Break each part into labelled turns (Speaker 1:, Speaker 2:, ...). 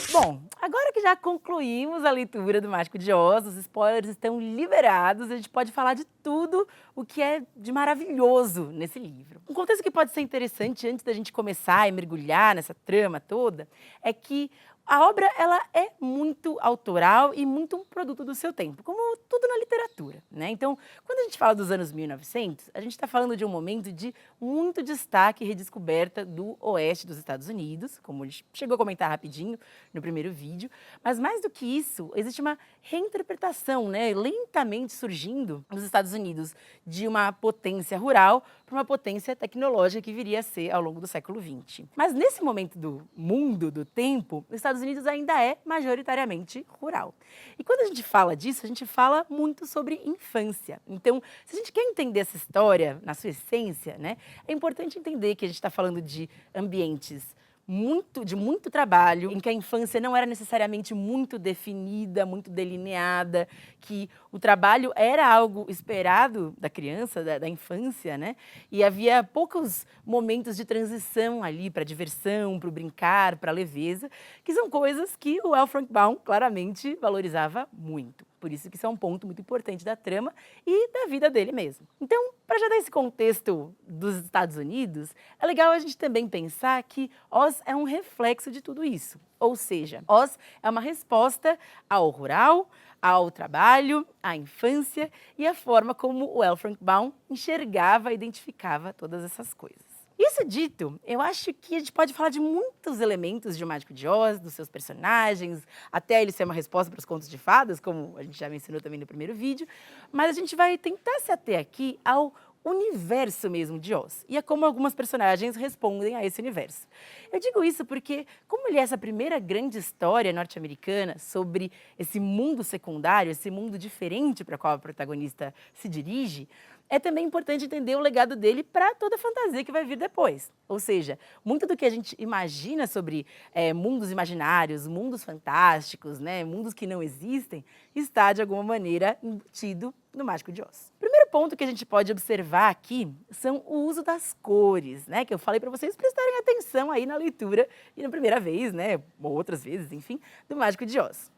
Speaker 1: Bom, agora que já concluímos a leitura do Mágico de Oz, os spoilers estão liberados, a gente pode falar de tudo o que é de maravilhoso nesse livro. Um contexto que pode ser interessante antes da gente começar a mergulhar nessa trama toda é que a obra ela é muito autoral e muito um produto do seu tempo, como tudo na literatura, né? Então, quando a gente fala dos anos 1900, a gente está falando de um momento de muito destaque e redescoberta do oeste dos Estados Unidos, como a gente chegou a comentar rapidinho no primeiro vídeo, mas mais do que isso, existe uma reinterpretação, né, lentamente surgindo nos Estados Unidos de uma potência rural para uma potência tecnológica que viria a ser ao longo do século XX. Mas nesse momento do mundo, do tempo, os Estados Unidos ainda é majoritariamente rural. E quando a gente fala disso, a gente fala muito sobre infância. Então, se a gente quer entender essa história na sua essência, né, é importante entender que a gente está falando de ambientes de muito trabalho, em que a infância não era necessariamente muito definida, muito delineada, que o trabalho era algo esperado da criança, da infância, né? E havia poucos momentos de transição ali para diversão, para o brincar, para a leveza, que são coisas que o L. Frank Baum claramente valorizava muito. Por isso que isso é um ponto muito importante da trama e da vida dele mesmo. Então, para já dar esse contexto dos Estados Unidos, é legal a gente também pensar que Oz é um reflexo de tudo isso. Ou seja, Oz é uma resposta ao rural, ao trabalho, à infância e à forma como o L. Frank Baum enxergava e identificava todas essas coisas. Isso dito, eu acho que a gente pode falar de muitos elementos de O Mágico de Oz, dos seus personagens, até ele ser uma resposta para os contos de fadas, como a gente já mencionou também no primeiro vídeo, mas a gente vai tentar se ater aqui ao universo mesmo de Oz, e é como algumas personagens respondem a esse universo. Eu digo isso porque, como ele é essa primeira grande história norte-americana sobre esse mundo secundário, esse mundo diferente para o qual a protagonista se dirige, é também importante entender o legado dele para toda a fantasia que vai vir depois. Ou seja, muito do que a gente imagina sobre mundos imaginários, mundos fantásticos, né, mundos que não existem, está, de alguma maneira, embutido no Mágico de Oz. O primeiro ponto que a gente pode observar aqui são o uso das cores, né, que eu falei para vocês prestarem atenção aí na leitura e na primeira vez, né, ou outras vezes, enfim, do Mágico de Oz.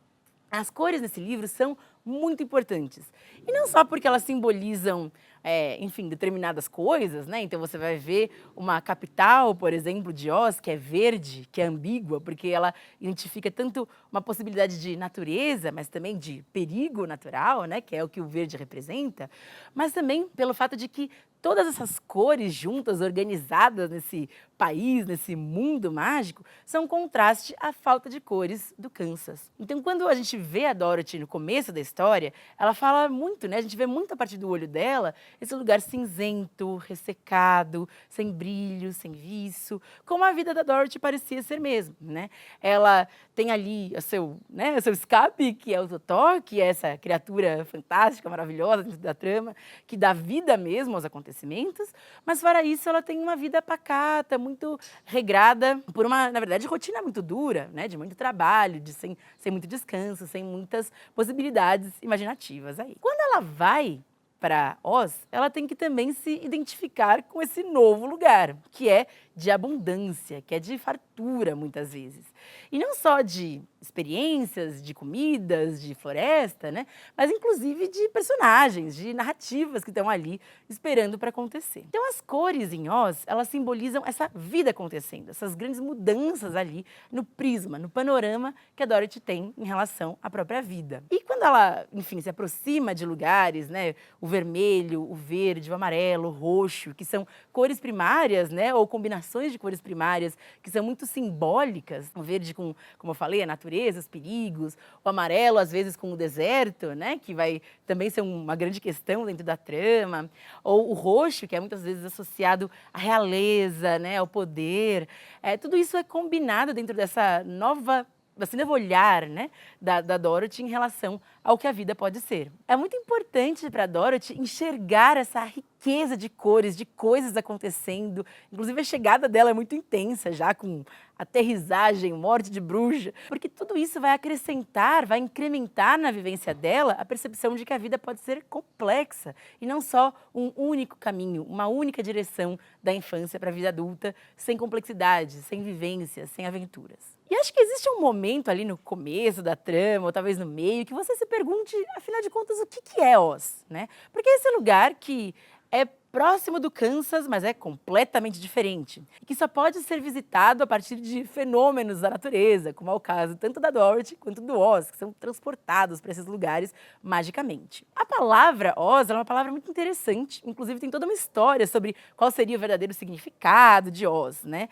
Speaker 1: As cores nesse livro são muito importantes. E não só porque elas simbolizam, enfim, determinadas coisas, né? Então você vai ver uma capital, por exemplo, de Oz, que é verde, que é ambígua, porque ela identifica tanto uma possibilidade de natureza, mas também de perigo natural, né? Que é o que o verde representa, mas também pelo fato de que todas essas cores juntas, organizadas nesse país, nesse mundo mágico, são um contraste à falta de cores do Kansas. Então, quando a gente vê a Dorothy no começo da história, ela fala muito, né? A gente vê muito a partir do olho dela, esse lugar cinzento, ressecado, sem brilho, sem viço, como a vida da Dorothy parecia ser mesmo, né? Ela tem ali o seu escape, que é o Totó, que é essa criatura fantástica, maravilhosa dentro da trama, que dá vida mesmo aos acontecimentos, mas fora isso ela tem uma vida pacata, muito regrada por uma, na verdade, rotina muito dura, né, de muito trabalho, sem muito descanso, sem muitas possibilidades imaginativas aí. Quando ela vai para Oz, ela tem que também se identificar com esse novo lugar, que é de abundância, que é de fartura, muitas vezes. E não só de experiências, de comidas, de floresta, né? Mas inclusive de personagens, de narrativas que estão ali esperando para acontecer. Então as cores em Oz, elas simbolizam essa vida acontecendo, essas grandes mudanças ali no prisma, no panorama que a Dorothy tem em relação à própria vida. E quando ela, enfim, se aproxima de lugares, né? O vermelho, o verde, o amarelo, o roxo, que são cores primárias, né? Ou combinações de cores primárias que são muito simbólicas. O verde com, como eu falei, a natureza, os perigos. O amarelo, às vezes, com o deserto, né? Que vai também ser uma grande questão dentro da trama. Ou o roxo, que é muitas vezes associado à realeza, né? Ao poder. Tudo isso é combinado dentro desse novo olhar, né, da Dorothy em relação ao que a vida pode ser. É muito importante para a Dorothy enxergar essa riqueza riqueza de cores, de coisas acontecendo. Inclusive a chegada dela é muito intensa, já com aterrissagem, morte de bruxa, porque tudo isso vai acrescentar, vai incrementar na vivência dela a percepção de que a vida pode ser complexa e não só um único caminho, uma única direção da infância para a vida adulta, sem complexidade, sem vivências, sem aventuras. E acho que existe um momento ali no começo da trama, ou talvez no meio, que você se pergunte, afinal de contas, o que é Oz, né? Porque esse lugar que é próximo do Kansas, mas é completamente diferente, e que só pode ser visitado a partir de fenômenos da natureza, como é o caso tanto da Dorothy quanto do Oz, que são transportados para esses lugares magicamente. A palavra Oz é uma palavra muito interessante, inclusive tem toda uma história sobre qual seria o verdadeiro significado de Oz, né?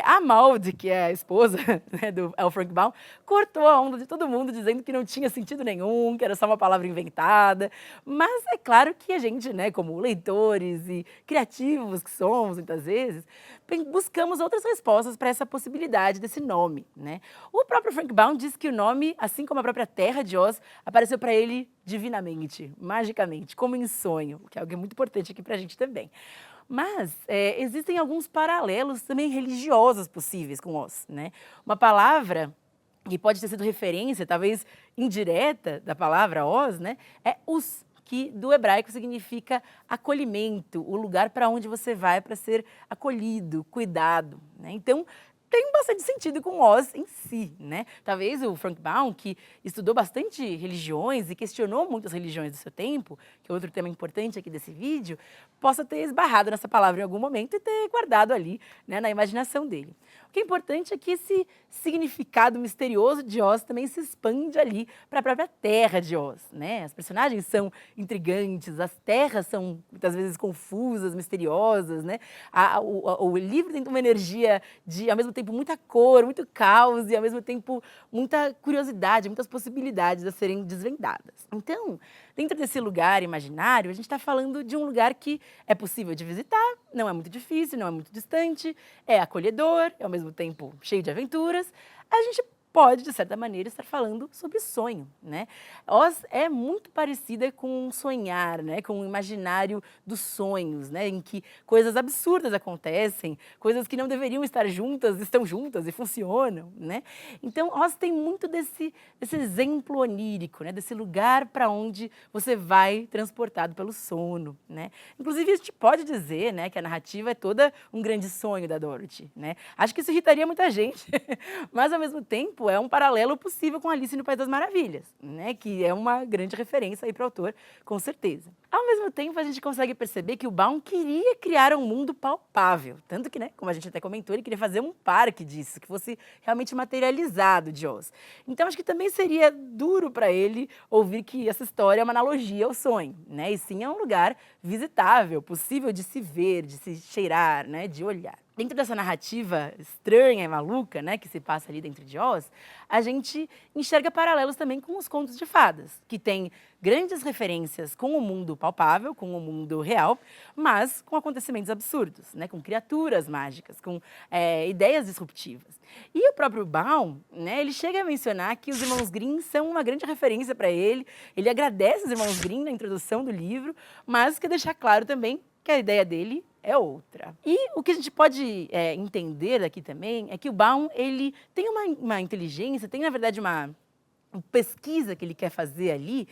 Speaker 1: A Maud, que é a esposa, né, do L. Frank Baum, cortou a onda de todo mundo dizendo que não tinha sentido nenhum, que era só uma palavra inventada, mas é claro que a gente, né, como leitores e criativos que somos, muitas vezes, buscamos outras respostas para essa possibilidade desse nome, né? O próprio Frank Baum diz que o nome, assim como a própria terra de Oz, apareceu para ele divinamente, magicamente, como em sonho, que é algo muito importante aqui para a gente também. Mas existem alguns paralelos também religiosos possíveis com Oz, né? Uma palavra que pode ter sido referência, talvez indireta, da palavra Oz, né? É Uz, que do hebraico significa acolhimento, o lugar para onde você vai para ser acolhido, cuidado, né? Então, tem bastante sentido com Oz em si, né? Talvez o Frank Baum, que estudou bastante religiões e questionou muitas religiões do seu tempo, que é outro tema importante aqui desse vídeo, possa ter esbarrado nessa palavra em algum momento e ter guardado ali, né, na imaginação dele. O que é importante é que esse significado misterioso de Oz também se expande ali para a própria terra de Oz, né? As personagens são intrigantes, as terras são muitas vezes confusas, misteriosas, né? O livro tem uma energia de, ao mesmo tempo, muita cor, muito caos e, ao mesmo tempo, muita curiosidade, muitas possibilidades a serem desvendadas. Então, dentro desse lugar imaginário, a gente está falando de um lugar que é possível de visitar, não é muito difícil, não é muito distante, é acolhedor, é ao mesmo tempo cheio de aventuras. A gente pode, de certa maneira, estar falando sobre sonho, né? Oz é muito parecida com um sonhar, né? Com um imaginário dos sonhos, né? Em que coisas absurdas acontecem, coisas que não deveriam estar juntas, estão juntas e funcionam, né? Então, Oz tem muito desse exemplo onírico, né? Desse lugar para onde você vai transportado pelo sono, né? Inclusive, a gente pode dizer, né, que a narrativa é toda um grande sonho da Dorothy, né? Acho que isso irritaria muita gente, mas, ao mesmo tempo, é um paralelo possível com Alice no País das Maravilhas, né? Que é uma grande referência aí para o autor, com certeza. Ao mesmo tempo, a gente consegue perceber que o Baum queria criar um mundo palpável, tanto que, né, como a gente até comentou, ele queria fazer um parque disso, que fosse realmente materializado de Oz. Então, acho que também seria duro para ele ouvir que essa história é uma analogia ao sonho, né? E sim é um lugar visitável, possível de se ver, de se cheirar, né, de olhar. Dentro dessa narrativa estranha e maluca, né, que se passa ali dentro de Oz, a gente enxerga paralelos também com os contos de fadas, que tem grandes referências com o mundo palpável, com o mundo real, mas com acontecimentos absurdos, né, com criaturas mágicas, com ideias disruptivas. E o próprio Baum, né, ele chega a mencionar que os irmãos Grimm são uma grande referência para ele agradece os irmãos Grimm na introdução do livro, mas quer deixar claro também que a ideia dele é outra. E o que a gente pode entender daqui também é que o Baum, ele tem uma inteligência, tem, na verdade, uma pesquisa que ele quer fazer ali,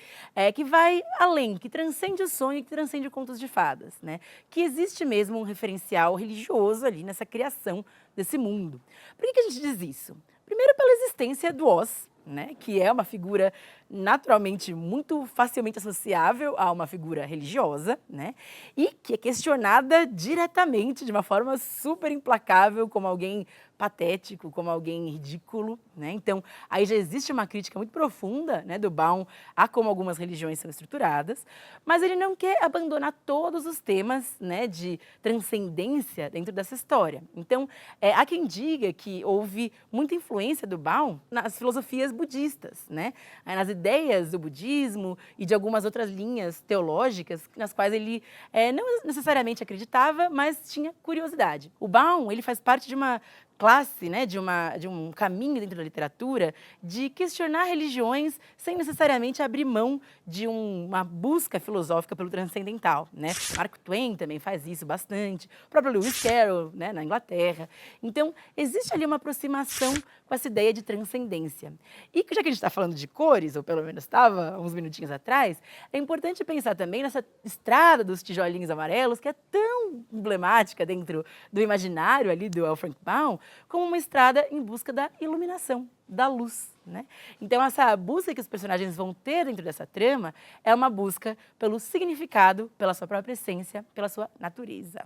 Speaker 1: que vai além, que transcende o sonho, que transcende o contos de fadas, né? Que existe mesmo um referencial religioso ali nessa criação desse mundo. Por que a gente diz isso? Primeiro, pela existência do Oz, né, que é uma figura naturalmente muito facilmente associável a uma figura religiosa, né, e que é questionada diretamente, de uma forma super implacável, como alguém patético, como alguém ridículo, né? Então, aí já existe uma crítica muito profunda, né, do Baum a como algumas religiões são estruturadas, mas ele não quer abandonar todos os temas, né, de transcendência dentro dessa história. Então, há quem diga que houve muita influência do Baum nas filosofias budistas, né, nas ideias do budismo e de algumas outras linhas teológicas nas quais ele não necessariamente acreditava, mas tinha curiosidade. O Baum, ele faz parte de uma classe, né, de um caminho dentro da literatura de questionar religiões sem necessariamente abrir mão de uma busca filosófica pelo transcendental, né? Mark Twain também faz isso bastante, o próprio Lewis Carroll, né, na Inglaterra. Então, existe ali uma aproximação com essa ideia de transcendência. E já que a gente está falando de cores, ou pelo menos estava uns minutinhos atrás, é importante pensar também nessa estrada dos tijolinhos amarelos, que é tão emblemática dentro do imaginário ali do L. Frank Baum, como uma estrada em busca da iluminação, da luz, né? Então, essa busca que os personagens vão ter dentro dessa trama é uma busca pelo significado, pela sua própria essência, pela sua natureza.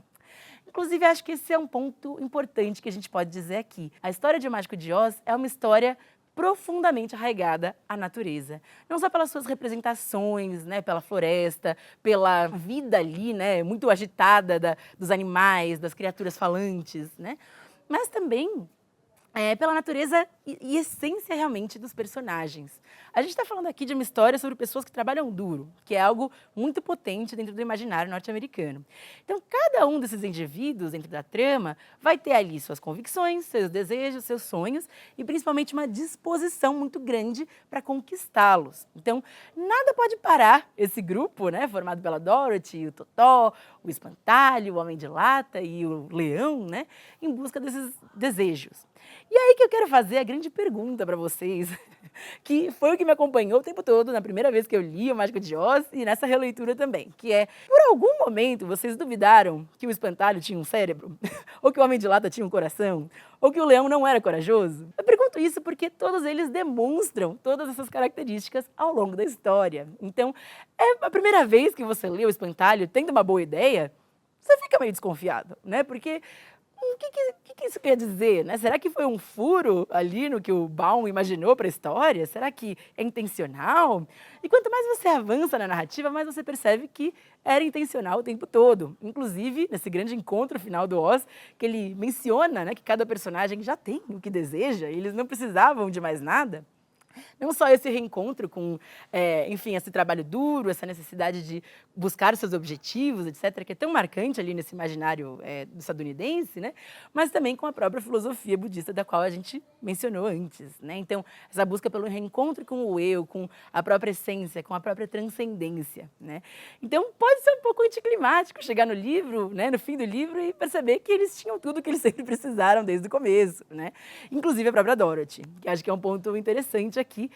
Speaker 1: Inclusive, acho que esse é um ponto importante que a gente pode dizer aqui. A história de O Mágico de Oz é uma história profundamente arraigada à natureza. Não só pelas suas representações, né, pela floresta, pela vida ali, né, muito agitada dos animais, das criaturas falantes, né, mas também pela natureza e essência realmente dos personagens. A gente está falando aqui de uma história sobre pessoas que trabalham duro, que é algo muito potente dentro do imaginário norte-americano. Então, cada um desses indivíduos dentro da trama vai ter ali suas convicções, seus desejos, seus sonhos e principalmente uma disposição muito grande para conquistá-los. Então, nada pode parar esse grupo, né, formado pela Dorothy, o Totó, o Espantalho, o Homem de Lata e o Leão, né, em busca desses desejos. E aí que eu quero fazer a grande pergunta para vocês, que foi o que me acompanhou o tempo todo, na primeira vez que eu li O Mágico de Oz e nessa releitura também, que é, por algum momento vocês duvidaram que o Espantalho tinha um cérebro? Ou que o Homem de Lata tinha um coração? Ou que o Leão não era corajoso? Eu pergunto isso porque todos eles demonstram todas essas características ao longo da história. Então, é a primeira vez que você lê o Espantalho tendo uma boa ideia, você fica meio desconfiado, né? Porque o que isso quer dizer, né? Será que foi um furo ali no que o Baum imaginou para a história? Será que é intencional? E quanto mais você avança na narrativa, mais você percebe que era intencional o tempo todo. Inclusive, nesse grande encontro final do Oz, que ele menciona, né, que cada personagem já tem o que deseja, e eles não precisavam de mais nada. Não só esse reencontro com, enfim, esse trabalho duro, essa necessidade de buscar os seus objetivos, etc., que é tão marcante ali nesse imaginário do estadunidense, né? Mas também com a própria filosofia budista da qual a gente mencionou antes, né? Então, essa busca pelo reencontro com o eu, com a própria essência, com a própria transcendência, né? Então, pode ser um pouco anticlimático chegar no livro, né, no fim do livro, e perceber que eles tinham tudo que eles sempre precisaram desde o começo, né? Inclusive a própria Dorothy, que acho que é um ponto interessante aqui,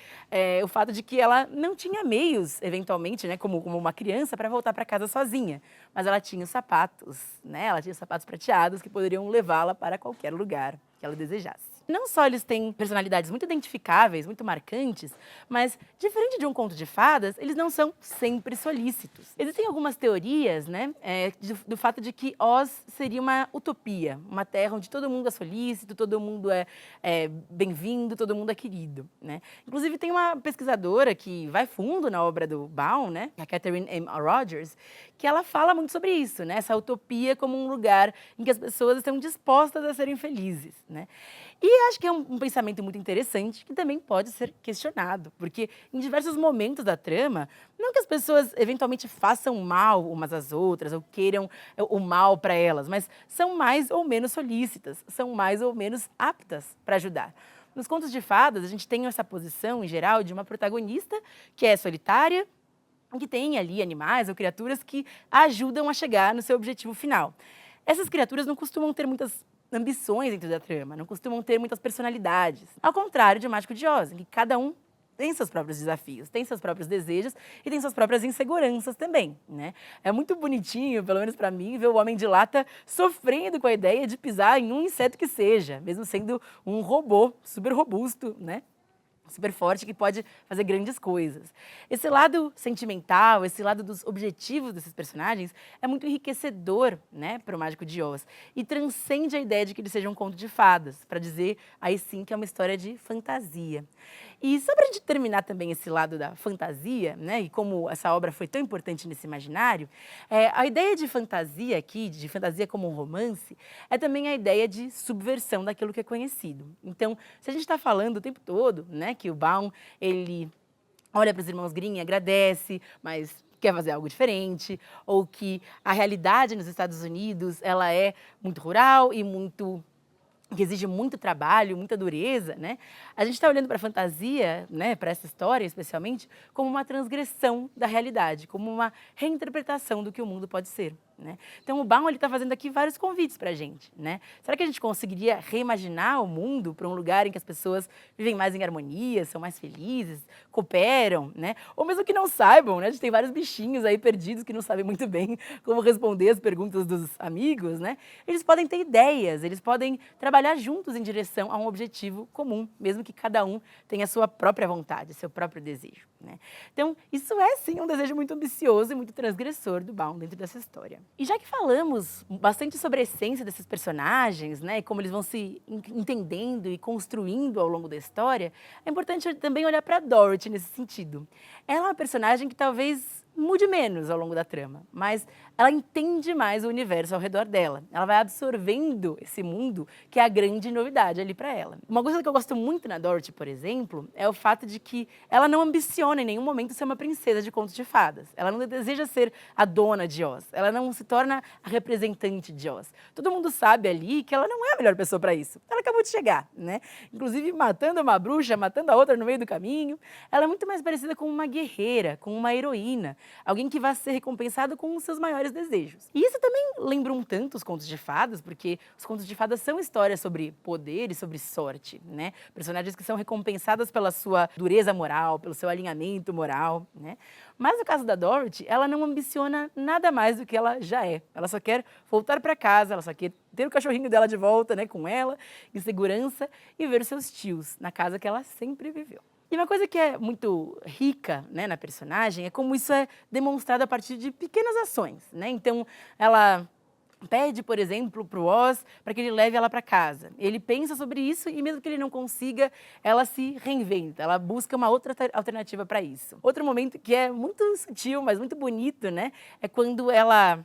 Speaker 1: o fato de que ela não tinha meios, eventualmente, né, como uma criança, para voltar para casa sozinha, mas ela tinha os sapatos, né, ela tinha sapatos prateados que poderiam levá-la para qualquer lugar que ela desejasse. Não só eles têm personalidades muito identificáveis, muito marcantes, mas, diferente de um conto de fadas, eles não são sempre solícitos. Existem algumas teorias, né, do fato de que Oz seria uma utopia, uma terra onde todo mundo é solícito, todo mundo é bem-vindo, todo mundo é querido, né? Inclusive, tem uma pesquisadora que vai fundo na obra do Baum, né, a Catherine M. Rogers, que ela fala muito sobre isso, né, essa utopia como um lugar em que as pessoas estão dispostas a serem felizes, né? E acho que é um pensamento muito interessante que também pode ser questionado, porque em diversos momentos da trama, não que as pessoas eventualmente façam mal umas às outras ou queiram o mal para elas, mas são mais ou menos solícitas, são mais ou menos aptas para ajudar. Nos contos de fadas, a gente tem essa posição, em geral, de uma protagonista que é solitária, que tem ali animais ou criaturas que a ajudam a chegar no seu objetivo final. Essas criaturas não costumam ter muitas ambições dentro da trama, não costumam ter muitas personalidades. Ao contrário de O Mágico de Oz, em que cada um tem seus próprios desafios, tem seus próprios desejos e tem suas próprias inseguranças também, né? É muito bonitinho, pelo menos para mim, ver o Homem de Lata sofrendo com a ideia de pisar em um inseto que seja, mesmo sendo um robô super robusto, né? Super forte, que pode fazer grandes coisas. Esse lado sentimental, esse lado dos objetivos desses personagens é muito enriquecedor, né, para o Mágico de Oz. E transcende a ideia de que ele seja um conto de fadas, para dizer aí sim que é uma história de fantasia. E só para a gente terminar também esse lado da fantasia, né, e como essa obra foi tão importante nesse imaginário, a ideia de fantasia aqui, de fantasia como um romance, é também a ideia de subversão daquilo que é conhecido. Então, se a gente está falando o tempo todo, né, que o Baum, ele olha para os irmãos Grimm e agradece, mas quer fazer algo diferente, ou que a realidade nos Estados Unidos, ela é muito rural e muito que exige muito trabalho, muita dureza, né? A gente está olhando para a fantasia, né, para essa história especialmente, como uma transgressão da realidade, como uma reinterpretação do que o mundo pode ser, né? Então o Baum está fazendo aqui vários convites para a gente, né? Será que a gente conseguiria reimaginar o mundo para um lugar em que as pessoas vivem mais em harmonia, são mais felizes, cooperam, né? Ou mesmo que não saibam, né? A gente tem vários bichinhos aí perdidos que não sabem muito bem como responder as perguntas dos amigos, né? Eles podem ter ideias, eles podem trabalhar juntos em direção a um objetivo comum, mesmo que cada um tenha a sua própria vontade, seu próprio desejo, né? Então, isso é sim um desejo muito ambicioso e muito transgressor do Baum dentro dessa história. E já que falamos bastante sobre a essência desses personagens, né, e como eles vão se entendendo e construindo ao longo da história, é importante também olhar para Dorothy nesse sentido. Ela é uma personagem que talvez mude menos ao longo da trama, mas ela entende mais o universo ao redor dela. Ela vai absorvendo esse mundo, que é a grande novidade ali para ela. Uma coisa que eu gosto muito na Dorothy, por exemplo, é o fato de que ela não ambiciona em nenhum momento ser uma princesa de contos de fadas. Ela não deseja ser a dona de Oz. Ela não se torna a representante de Oz. Todo mundo sabe ali que ela não é a melhor pessoa para isso. Ela acabou de chegar, né? Inclusive matando uma bruxa, matando a outra no meio do caminho. Ela é muito mais parecida com uma guerreira, com uma heroína. Alguém que vai ser recompensado com os seus maiores desejos. E isso também lembra um tanto os contos de fadas, porque os contos de fadas são histórias sobre poder e sobre sorte, né? Personagens que são recompensadas pela sua dureza moral, pelo seu alinhamento moral, né? Mas no caso da Dorothy, ela não ambiciona nada mais do que ela já é. Ela só quer voltar para casa, ela só quer ter o cachorrinho dela de volta, né, com ela, em segurança, e ver os seus tios, na casa que ela sempre viveu. E uma coisa que é muito rica, né, na personagem é como isso é demonstrado a partir de pequenas ações, né? Então, ela pede, por exemplo, para o Oz para que ele leve ela para casa. Ele pensa sobre isso e mesmo que ele não consiga, ela se reinventa, ela busca uma outra alternativa para isso. Outro momento que é muito sutil, mas muito bonito, né, é quando ela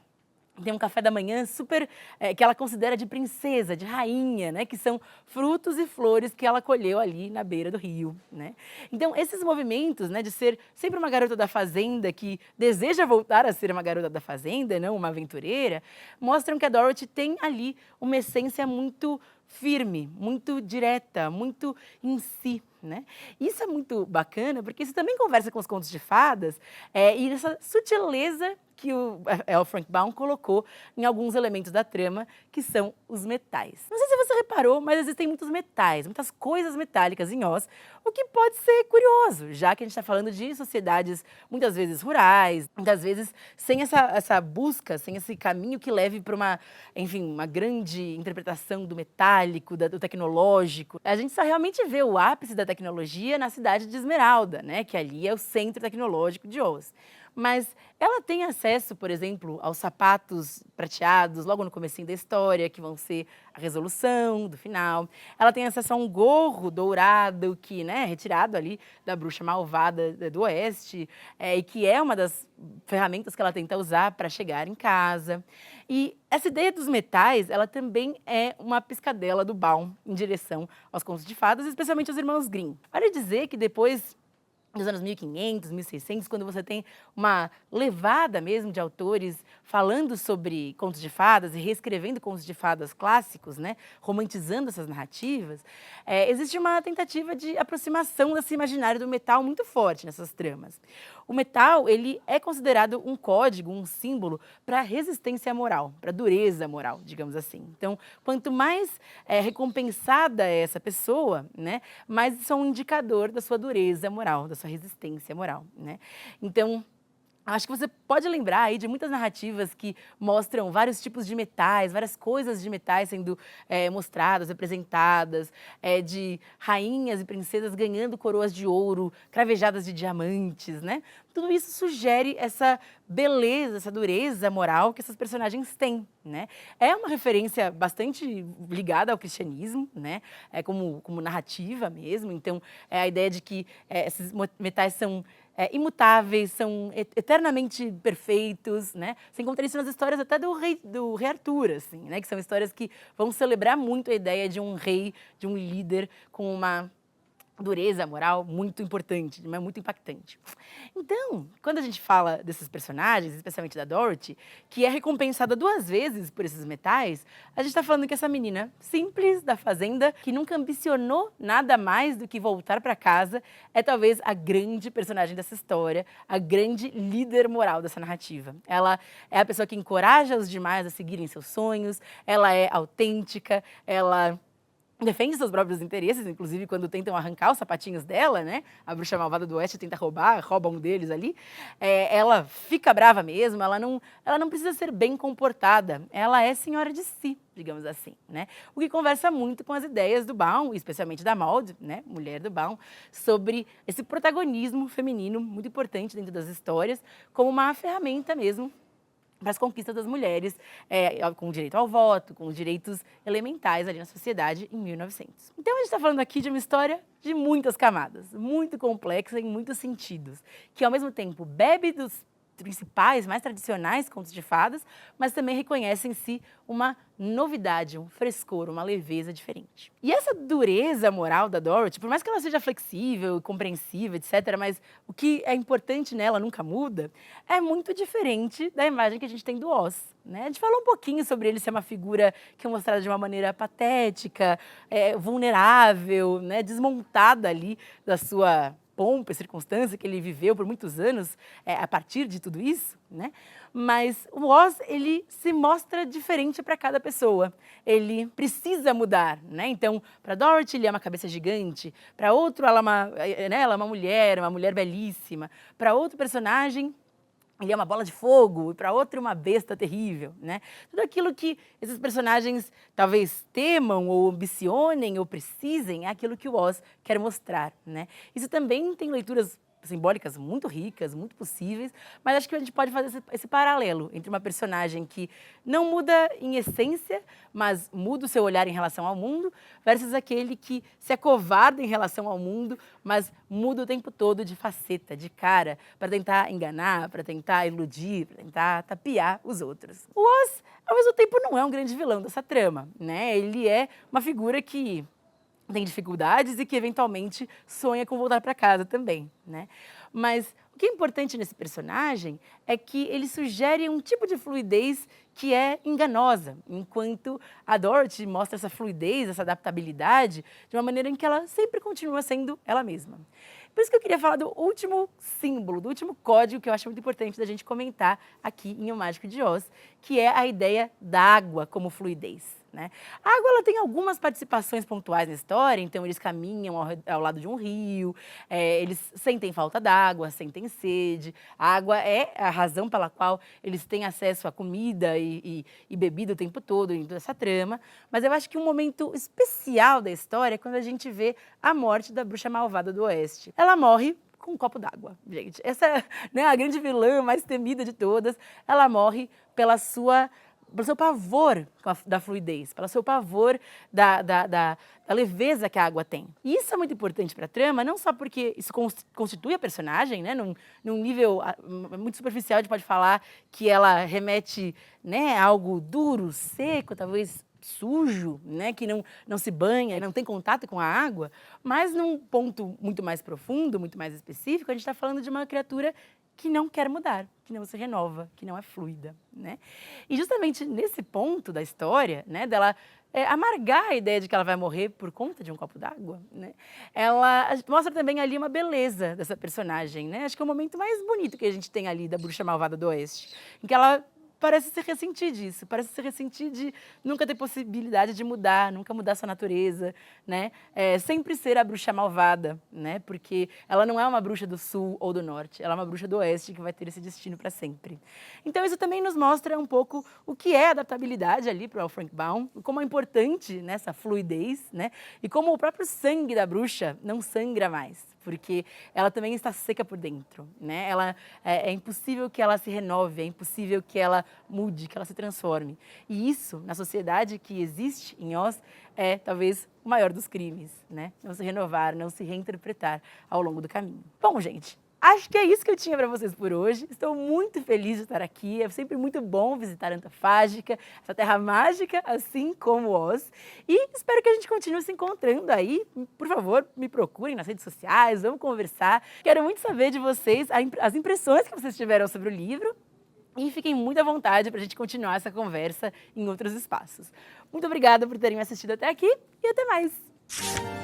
Speaker 1: tem um café da manhã super, que ela considera de princesa, de rainha, né? Que são frutos e flores que ela colheu ali na beira do rio, né? Então, esses movimentos, né, de ser sempre uma garota da fazenda que deseja voltar a ser uma garota da fazenda, não uma aventureira, mostram que a Dorothy tem ali uma essência muito firme, muito direta, muito em si, né? Isso é muito bacana, porque isso também conversa com os contos de fadas, e essa sutileza que o Frank Baum colocou em alguns elementos da trama, que são os metais. Não sei se você reparou, mas existem muitos metais, muitas coisas metálicas em Oz, o que pode ser curioso, já que a gente está falando de sociedades muitas vezes rurais, muitas vezes sem essa busca, sem esse caminho que leve para uma, enfim, uma grande interpretação do metálico, do tecnológico. A gente só realmente vê o ápice da tecnologia na cidade de Esmeralda, né, que ali é o centro tecnológico de Oz. Mas ela tem acesso, por exemplo, aos sapatos prateados logo no comecinho da história, que vão ser a resolução do final. Ela tem acesso a um gorro dourado que, né, é retirado ali da bruxa malvada do Oeste, e que é uma das ferramentas que ela tenta usar para chegar em casa. E essa ideia dos metais, ela também é uma piscadela do Baum em direção aos contos de fadas, especialmente aos irmãos Grimm. Vale dizer que depois nos anos 1500, 1600, quando você tem uma levada mesmo de autores falando sobre contos de fadas e reescrevendo contos de fadas clássicos, né, romantizando essas narrativas, existe uma tentativa de aproximação desse imaginário do metal muito forte nessas tramas. O metal, ele é considerado um código, um símbolo para resistência moral, para dureza moral, digamos assim. Então, quanto mais recompensada é essa pessoa, né, mais isso é um indicador da sua dureza moral, da sua resistência moral, né? Então, acho que você pode lembrar aí de muitas narrativas que mostram vários tipos de metais, várias coisas de metais sendo mostradas, representadas, de rainhas e princesas ganhando coroas de ouro, cravejadas de diamantes, né? Tudo isso sugere essa beleza, essa dureza moral que essas personagens têm, né? É uma referência bastante ligada ao cristianismo, né? Como narrativa mesmo. Então, é a ideia de que esses metais são imutáveis, são eternamente perfeitos, né? Você encontra isso nas histórias até do rei Arthur, assim, né? Que são histórias que vão celebrar muito a ideia de um rei, de um líder com uma dureza moral muito importante, muito impactante. Então, quando a gente fala desses personagens, especialmente da Dorothy, que é recompensada 2 vezes por esses metais, a gente está falando que essa menina simples da fazenda, que nunca ambicionou nada mais do que voltar para casa, é talvez a grande personagem dessa história, a grande líder moral dessa narrativa. Ela é a pessoa que encoraja os demais a seguirem seus sonhos, ela é autêntica, ela defende seus próprios interesses, inclusive quando tentam arrancar os sapatinhos dela, né? A bruxa malvada do oeste tenta rouba um deles ali. Ela fica brava mesmo, ela não precisa ser bem comportada, ela é senhora de si, digamos assim, né? O que conversa muito com as ideias do Baum, especialmente da Maud, né? Mulher do Baum, sobre esse protagonismo feminino muito importante dentro das histórias, como uma ferramenta mesmo para as conquistas das mulheres, com direito ao voto, com os direitos elementais ali na sociedade em 1900. Então a gente está falando aqui de uma história de muitas camadas, muito complexa em muitos sentidos, que ao mesmo tempo bebe dos principais, mais tradicionais contos de fadas, mas também reconhece em si uma novidade, um frescor, uma leveza diferente. E essa dureza moral da Dorothy, por mais que ela seja flexível, compreensiva, etc., mas o que é importante nela nunca muda, é muito diferente da imagem que a gente tem do Oz, né? A gente falou um pouquinho sobre ele ser uma figura que é mostrada de uma maneira patética, vulnerável, né? Desmontada ali da sua pompa e circunstância que ele viveu por muitos anos a partir de tudo isso, né? Mas o Oz, ele se mostra diferente para cada pessoa. Ele precisa mudar, né? Então, para Dorothy, ele é uma cabeça gigante. Para outro, ela é uma mulher belíssima. Para outro personagem, ele é uma bola de fogo, e para outro uma besta terrível, né? Tudo aquilo que esses personagens talvez temam ou ambicionem ou precisem é aquilo que o Oz quer mostrar, né? Isso também tem leituras simbólicas muito ricas, muito possíveis, mas acho que a gente pode fazer esse paralelo entre uma personagem que não muda em essência, mas muda o seu olhar em relação ao mundo, versus aquele que se acovarda em relação ao mundo, mas muda o tempo todo de faceta, de cara, para tentar enganar, para tentar iludir, para tentar tapear os outros. O Oz, ao mesmo tempo, não é um grande vilão dessa trama, né? Ele é uma figura que tem dificuldades e que eventualmente sonha com voltar para casa também, né? Mas o que é importante nesse personagem é que ele sugere um tipo de fluidez que é enganosa, enquanto a Dorothy mostra essa fluidez, essa adaptabilidade, de uma maneira em que ela sempre continua sendo ela mesma. Por isso que eu queria falar do último símbolo, do último código que eu acho muito importante da gente comentar aqui em O Mágico de Oz, que é a ideia da água como fluidez, né? A água ela tem algumas participações pontuais na história, então eles caminham ao lado de um rio, eles sentem falta d'água, sentem sede. A água é a razão pela qual eles têm acesso à comida e bebida o tempo todo em toda essa trama. Mas eu acho que um momento especial da história é quando a gente vê a morte da bruxa malvada do Oeste. Ela morre com um copo d'água, gente. Essa é, né, a grande vilã mais temida de todas. Ela morre pelo seu pavor da fluidez, pelo seu pavor da leveza que a água tem. E isso é muito importante para a trama, não só porque isso constitui a personagem, né, num nível muito superficial, a gente pode falar que ela remete, né, a algo duro, seco, talvez sujo, né, que não se banha, não tem contato com a água, mas num ponto muito mais profundo, muito mais específico, a gente está falando de uma criatura que não quer mudar, que não se renova, que não é fluida, né? E justamente nesse ponto da história, né, dela amargar a ideia de que ela vai morrer por conta de um copo d'água, né? Ela mostra também ali uma beleza dessa personagem, né? Acho que é o momento mais bonito que a gente tem ali da bruxa malvada do Oeste, em que ela parece se ressentir disso, parece se ressentir de nunca ter possibilidade de mudar, nunca mudar sua natureza, né? Sempre ser a bruxa malvada, né? Porque ela não é uma bruxa do sul ou do norte, ela é uma bruxa do oeste que vai ter esse destino para sempre. Então isso também nos mostra um pouco o que é adaptabilidade ali para o Frank Baum, como é importante nessa fluidez, né? E como o próprio sangue da bruxa não sangra mais, porque ela também está seca por dentro, né? É impossível que ela se renove, é impossível que ela mude, que ela se transforme. E isso, na sociedade que existe em Oz, é talvez o maior dos crimes, né? Não se renovar, não se reinterpretar ao longo do caminho. Bom, gente, Acho que é isso que eu tinha para vocês por hoje. Estou muito feliz de estar aqui. É sempre muito bom visitar Antofágica, essa terra mágica, assim como Oz. E espero que a gente continue se encontrando aí. Por favor, me procurem nas redes sociais, vamos conversar. Quero muito saber de vocês as impressões que vocês tiveram sobre o livro. E fiquem muito à vontade para a gente continuar essa conversa em outros espaços. Muito obrigada por terem me assistido até aqui e até mais!